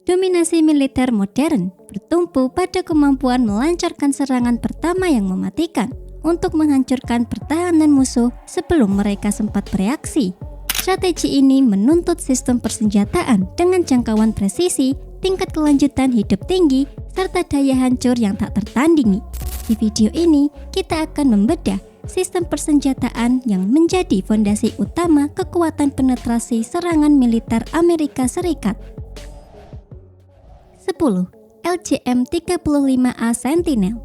Dominasi militer modern bertumpu pada kemampuan melancarkan serangan pertama yang mematikan untuk menghancurkan pertahanan musuh sebelum mereka sempat bereaksi. Strategi ini menuntut sistem persenjataan dengan jangkauan presisi, tingkat kelanjutan hidup tinggi, serta daya hancur yang tak tertandingi. Di video ini, kita akan membedah sistem persenjataan yang menjadi fondasi utama kekuatan penetrasi serangan militer Amerika Serikat. 10. LJM-35A Sentinel.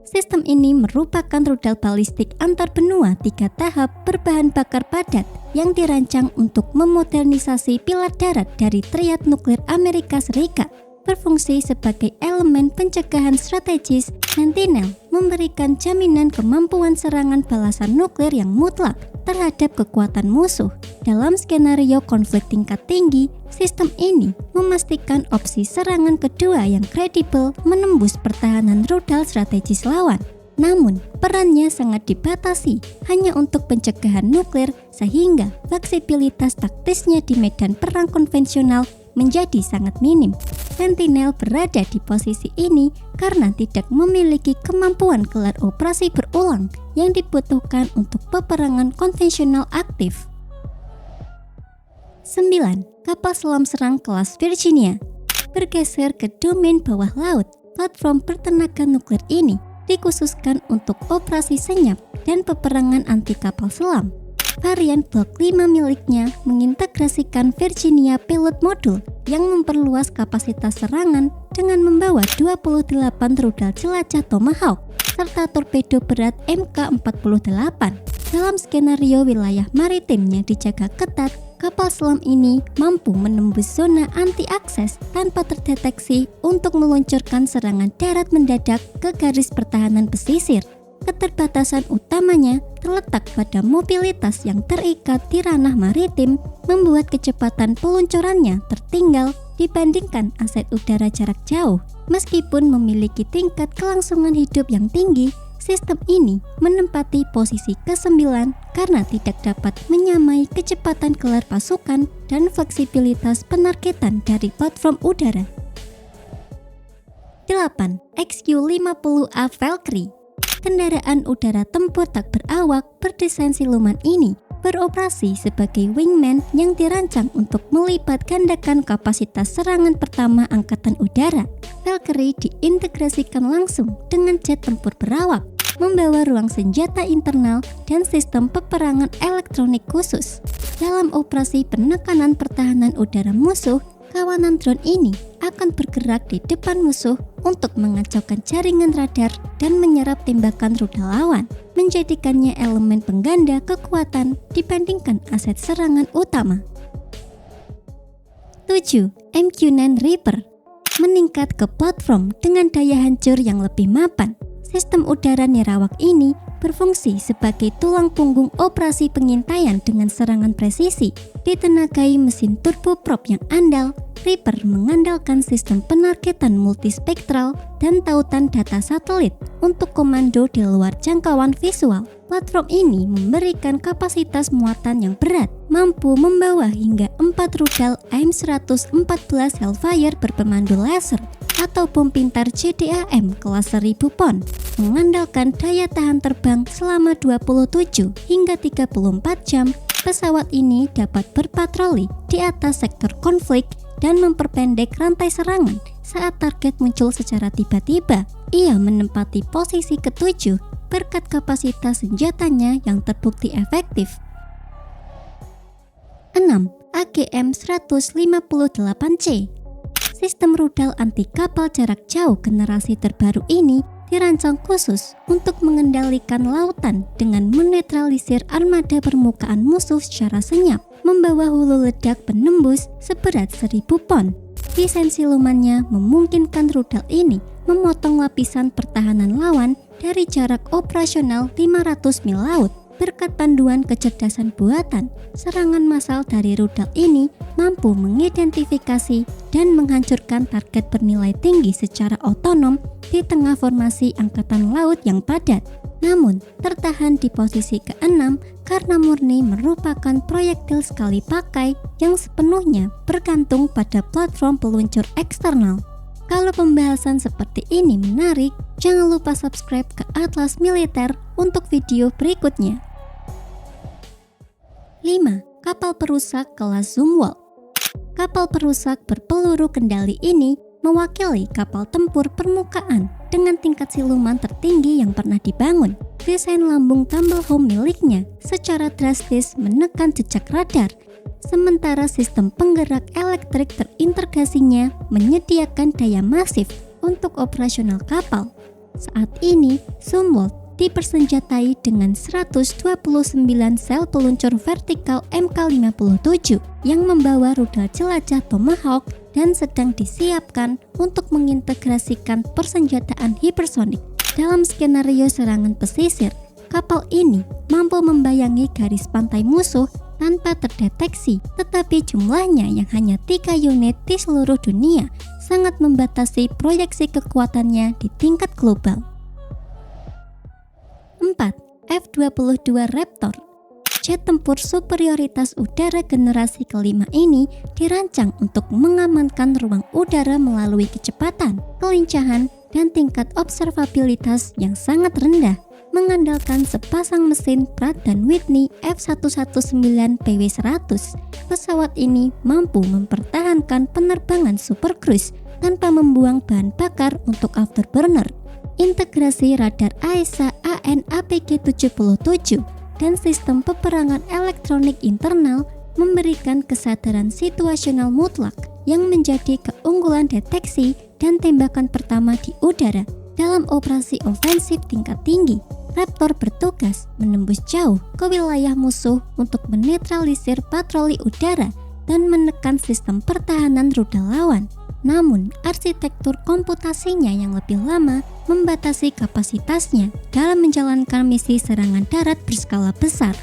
Sistem ini merupakan rudal balistik antar benua 3 tahap berbahan bakar padat yang dirancang untuk memodernisasi pilar darat dari triad nuklir Amerika Serikat. Berfungsi sebagai elemen pencegahan strategis, Sentinel memberikan jaminan kemampuan serangan balasan nuklir yang mutlak terhadap kekuatan musuh. Dalam skenario konflik tingkat tinggi, sistem ini memastikan opsi serangan kedua yang kredibel menembus pertahanan rudal strategis lawan. Namun, perannya sangat dibatasi hanya untuk pencegahan nuklir sehingga fleksibilitas taktisnya di medan perang konvensional menjadi sangat minim. Sentinel berada di posisi ini karena tidak memiliki kemampuan gelar operasi berulang yang dibutuhkan untuk peperangan konvensional aktif. 9. Kapal selam serang kelas Virginia. Bergeser ke domain bawah laut, platform bertenaga nuklir ini dikhususkan untuk operasi senyap dan peperangan anti kapal selam. Varian Block 5 miliknya mengintegrasikan Virginia Payload Module yang memperluas kapasitas serangan dengan membawa 28 rudal jelajah Tomahawk serta torpedo berat Mk-48. Dalam skenario wilayah maritimnya dijaga ketat, kapal selam ini mampu menembus zona anti-akses tanpa terdeteksi untuk meluncurkan serangan darat mendadak ke garis pertahanan pesisir. Keterbatasan utamanya terletak pada mobilitas yang terikat di ranah maritim, membuat kecepatan peluncurannya tertinggal dibandingkan aset udara jarak jauh. Meskipun memiliki tingkat kelangsungan hidup yang tinggi, sistem ini menempati posisi ke-9 karena tidak dapat menyamai kecepatan gelar pasukan dan fleksibilitas penargetan dari platform udara. 8. XQ-50A Valkyrie. Kendaraan udara tempur tak berawak berdesain siluman ini beroperasi sebagai wingman yang dirancang untuk melipat gandakan kapasitas serangan pertama Angkatan Udara. Valkyrie diintegrasikan langsung dengan jet tempur berawak, membawa ruang senjata internal dan sistem peperangan elektronik khusus. Dalam operasi penekanan pertahanan udara musuh, kawanan drone ini akan bergerak di depan musuh untuk mengacaukan jaringan radar dan menyerap tembakan rudal lawan, menjadikannya elemen pengganda kekuatan dibandingkan aset serangan utama. 7. MQ-9 Reaper. Meningkat ke platform dengan daya hancur yang lebih mapan. Sistem udara nirawak ini berfungsi sebagai tulang punggung operasi pengintaian dengan serangan presisi. Ditenagai mesin turboprop yang andal, Reaper mengandalkan sistem penargetan multispektral dan tautan data satelit untuk komando di luar jangkauan visual. Platform ini memberikan kapasitas muatan yang berat, mampu membawa hingga 4 rudal AIM-114 Hellfire berpemandu laser atau bom pintar JDAM kelas 1000 pon, mengandalkan daya tahan terbang selama 27 hingga 34 jam. Pesawat ini dapat berpatroli di atas sektor konflik dan memperpendek rantai serangan saat target muncul secara tiba-tiba. Ia menempati posisi ke-7 berkat kapasitas senjatanya yang terbukti efektif. 6. AGM-158C. Sistem rudal anti kapal jarak jauh generasi terbaru ini dirancang khusus untuk mengendalikan lautan dengan menetralisir armada permukaan musuh secara senyap, membawa hulu ledak penembus seberat 1000 pon. Desain silumannya memungkinkan rudal ini memotong lapisan pertahanan lawan dari jarak operasional 500 mil laut. Berkat panduan kecerdasan buatan, serangan massal dari rudal ini mampu mengidentifikasi dan menghancurkan target bernilai tinggi secara otonom di tengah formasi angkatan laut yang padat. namun tertahan di posisi ke-6 karena murni merupakan proyektil sekali pakai yang sepenuhnya bergantung pada platform peluncur eksternal. Kalau pembahasan seperti ini menarik, jangan lupa subscribe ke Atlas Militer untuk video berikutnya. 5. Kapal perusak kelas Zumwalt. Kapal perusak berpeluru kendali ini mewakili kapal tempur permukaan dengan tingkat siluman tertinggi yang pernah dibangun. Desain lambung tumble home miliknya secara drastis menekan jejak radar, sementara sistem penggerak elektrik terintegrasinya menyediakan daya masif untuk operasional kapal. Saat ini, Zumwalt dipersenjatai dengan 129 sel peluncur vertikal Mk57 yang membawa rudal jelajah Tomahawk dan sedang disiapkan untuk mengintegrasikan persenjataan hipersonik. Dalam skenario serangan pesisir, kapal ini mampu membayangi garis pantai musuh tanpa terdeteksi, tetapi jumlahnya yang hanya 3 unit di seluruh dunia sangat membatasi proyeksi kekuatannya di tingkat global. 4. F-22 Raptor. Jet tempur superioritas udara generasi kelima ini dirancang untuk mengamankan ruang udara melalui kecepatan, kelincahan, dan tingkat observabilitas yang sangat rendah, mengandalkan sepasang mesin Pratt & Whitney F119PW100. Pesawat ini mampu mempertahankan penerbangan super cruise tanpa membuang bahan bakar untuk afterburner. Integrasi radar AESA AN/APG-77 dan sistem peperangan elektronik internal memberikan kesadaran situasional mutlak yang menjadi keunggulan deteksi dan tembakan pertama di udara. Dalam operasi ofensif tingkat tinggi, Raptor bertugas menembus jauh ke wilayah musuh untuk menetralisir patroli udara dan menekan sistem pertahanan rudal lawan. Namun, arsitektur komputasinya yang lebih lama membatasi kapasitasnya dalam menjalankan misi serangan darat berskala besar.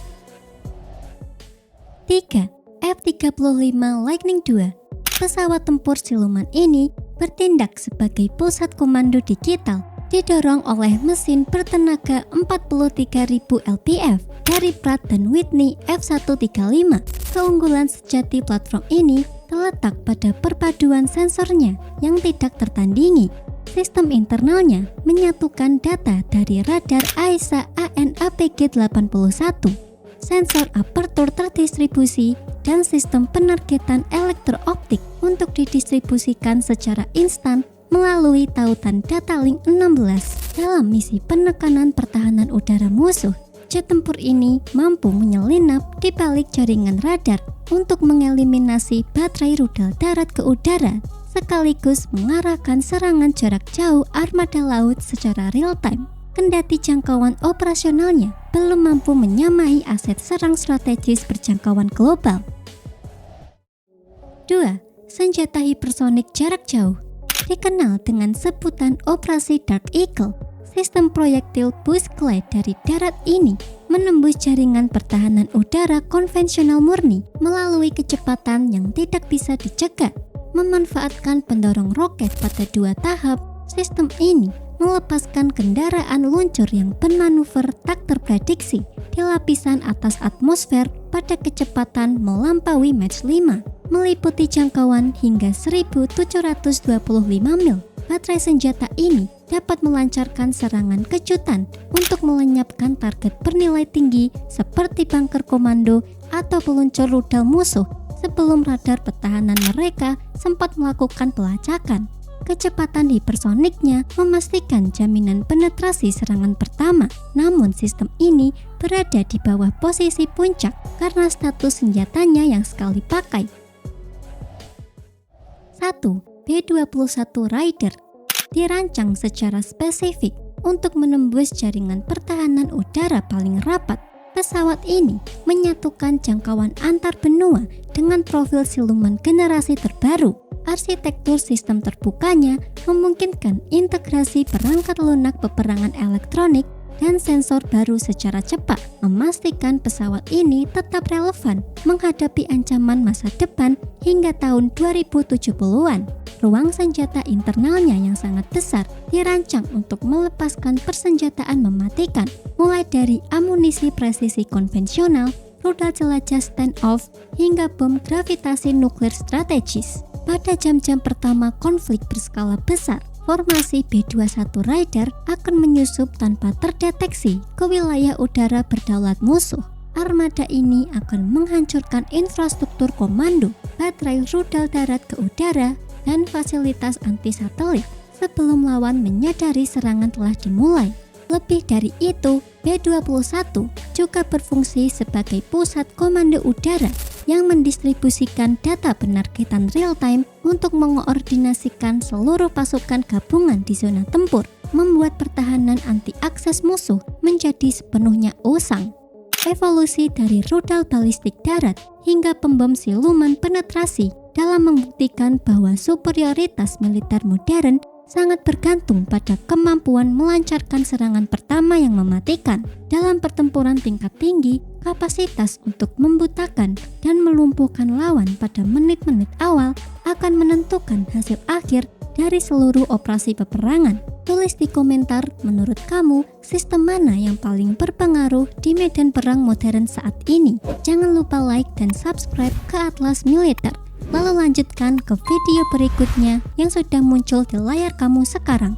3. F-35 Lightning II. Pesawat tempur siluman ini bertindak sebagai pusat komando digital, didorong oleh mesin bertenaga 43.000 lpf dari Pratt & Whitney F135. Keunggulan sejati platform ini terletak pada perpaduan sensornya yang tidak tertandingi. Sistem internalnya menyatukan data dari radar AESA AN/APG-81, sensor apertur terdistribusi, dan sistem penargetan elektrooptik untuk didistribusikan secara instan melalui tautan data link 16. Dalam misi penekanan pertahanan udara musuh, jet tempur ini mampu menyelinap di balik jaringan radar untuk mengeliminasi baterai rudal darat ke udara, sekaligus mengarahkan serangan jarak jauh armada laut secara real-time. Kendati jangkauan operasionalnya belum mampu menyamai aset serang strategis berjangkauan global. 2. Senjata hipersonik jarak jauh. Dikenal dengan sebutan Operasi Dark Eagle, sistem proyektil Bushclad dari darat ini menembus jaringan pertahanan udara konvensional murni melalui kecepatan yang tidak bisa dicegah. Memanfaatkan pendorong roket pada 2 tahap, sistem ini melepaskan kendaraan luncur yang bermanuver tak terprediksi di lapisan atas atmosfer pada kecepatan melampaui Mach 5, meliputi jangkauan hingga 1.725 mil. Baterai senjata ini dapat melancarkan serangan kejutan untuk melenyapkan target bernilai tinggi seperti bunker komando atau peluncur rudal musuh sebelum radar pertahanan mereka sempat melakukan pelacakan. Kecepatan hipersoniknya memastikan jaminan penetrasi serangan pertama, namun sistem ini berada di bawah posisi puncak karena status senjatanya yang sekali pakai. 1. B-21 Raider dirancang secara spesifik untuk menembus jaringan pertahanan udara paling rapat. Pesawat ini menyatukan jangkauan antar benua dengan profil siluman generasi terbaru. Arsitektur sistem terbukanya memungkinkan integrasi perangkat lunak peperangan elektronik dan sensor baru secara cepat, memastikan pesawat ini tetap relevan menghadapi ancaman masa depan hingga tahun 2070-an. Ruang senjata internalnya yang sangat besar dirancang untuk melepaskan persenjataan mematikan, mulai dari amunisi presisi konvensional, rudal jelajah stand-off, hingga bom gravitasi nuklir strategis. Pada jam-jam pertama konflik berskala besar, formasi B-21 Raider akan menyusup tanpa terdeteksi ke wilayah udara berdaulat musuh. Armada ini akan menghancurkan infrastruktur komando, baterai rudal darat ke udara, dan fasilitas anti-satelit sebelum lawan menyadari serangan telah dimulai. Lebih dari itu, B-21 juga berfungsi sebagai pusat komando udara yang mendistribusikan data penargetan real-time untuk mengoordinasikan seluruh pasukan gabungan di zona tempur, membuat pertahanan anti-akses musuh menjadi sepenuhnya usang. Evolusi dari rudal balistik darat hingga pembom siluman penetrasi dalam membuktikan bahwa superioritas militer modern sangat bergantung pada kemampuan melancarkan serangan pertama yang mematikan. Dalam pertempuran tingkat tinggi, kapasitas untuk membutakan dan melumpuhkan lawan pada menit-menit awal akan menentukan hasil akhir dari seluruh operasi peperangan. Tulis di komentar, menurut kamu, sistem mana yang paling berpengaruh di medan perang modern saat ini? Jangan lupa like dan subscribe ke Atlas Militer. Lalu lanjutkan ke video berikutnya yang sudah muncul di layar kamu sekarang.